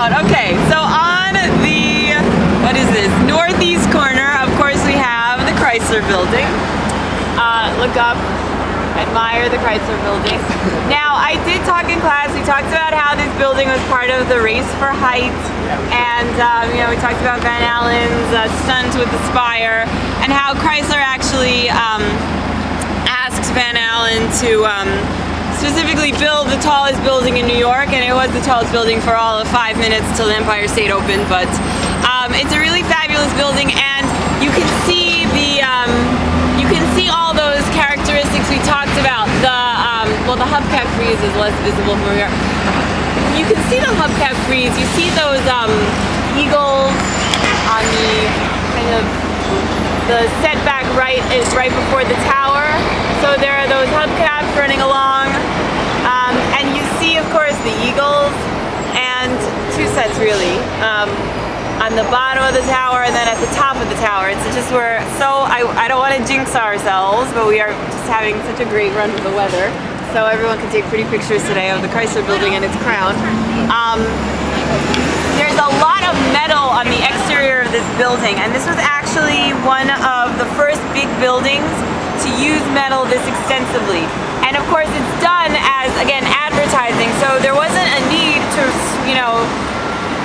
out. Okay, so on the, what is this, northeast corner, of course we have the Chrysler Building. Look up, admire the Chrysler Building. Now, I did talk in class, we talked about how this building was part of the race for height, and you know, we talked about Van Allen's stunt with the spire, and how Chrysler actually asked Van Allen to specifically build the tallest building in New York, and it was the tallest building for all of 5 minutes till the Empire State opened. But it's a really fabulous building, and you can see the all those characteristics we talked about. The well, the hubcap frieze is less visible from here. You can see the hubcap frieze. You see those eagles on the kind of the setback right before the tower. So there are those hubcaps running along, and you see, of course, the eagles, and two sets really, on the bottom of the tower and then at the top of the tower. It's just where, so I don't want to jinx ourselves, but we are just having such a great run with the weather, so everyone can take pretty pictures today of the Chrysler Building and its crown. There's a lot of metal on the exterior of this building, and this was actually one of the first big buildings to use metal this extensively. And of course it's done as, again, advertising, so there wasn't a need to, you know,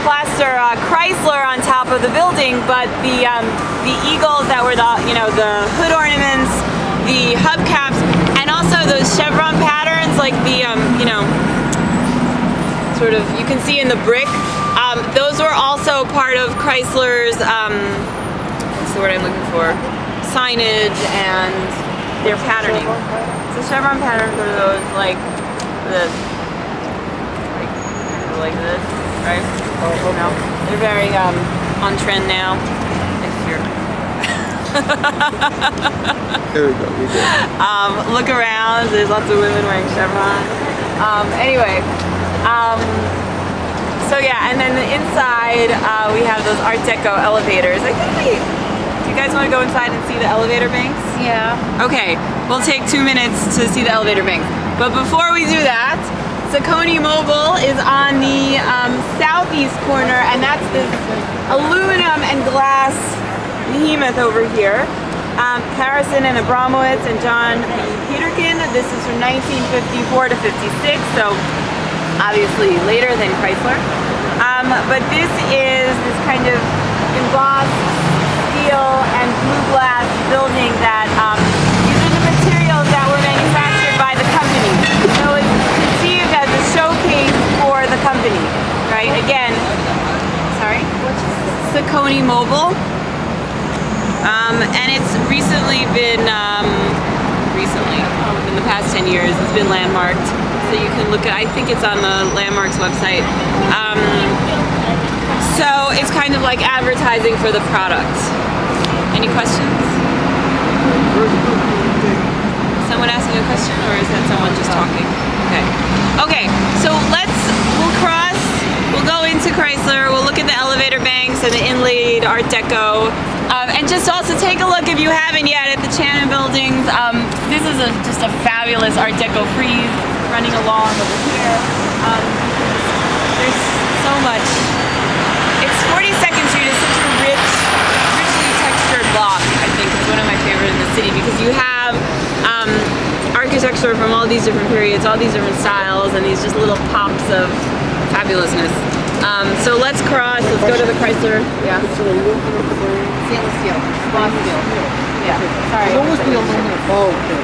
plaster Chrysler on top of the building, but the eagles that were the, you know, the hood ornaments, the hubcaps, and also those chevron patterns, like the, you know, sort of, you can see in the brick, those were also part of Chrysler's, what's the word I'm looking for, signage and their patterning. So chevron patterns are those like this, like this, right? No, they're very on trend now. Next year. There we go. We did. Look around. There's lots of women wearing chevrons. Anyway. So yeah, and then the inside we have those Art Deco elevators. I think do you guys want to go inside and see the elevator banks? Yeah. Okay, we'll take 2 minutes to see the elevator banks. But before we do that, Saccone Mobile is on the southeast corner, and that's this aluminum and glass behemoth over here. Harrison and Abramowitz and John Peterkin. This is from 1954 to 56, so obviously later than Chrysler. But this is this kind of embossed steel and blue glass building that these are the materials that were manufactured by the company. So it's conceived as a showcase for the company, right? Again, sorry? Saccone Mobile. And it's recently been, in the past 10 years, it's been landmarked. So you can look at, I think it's on the Landmarks website. So it's kind of like advertising for the product. Any questions? Someone asking a question, or is that someone just talking? Okay. Okay, so we'll go into Chrysler, we'll look at the elevator banks and the inlaid Art Deco, and just also take a look, if you haven't yet, at the Channon buildings. This is just a fabulous Art Deco frieze running along over here. There's so much. It's 42nd Street is such a richly textured block. I think it's one of my favorite in the city, because you have architecture from all these different periods, all these different styles, and these just little pops of fabulousness. So let's cross. Let's go to the Chrysler. Yeah. Stainless steel. Gloss steel. Yeah. Sorry. It's always the aluminum. Oh, okay.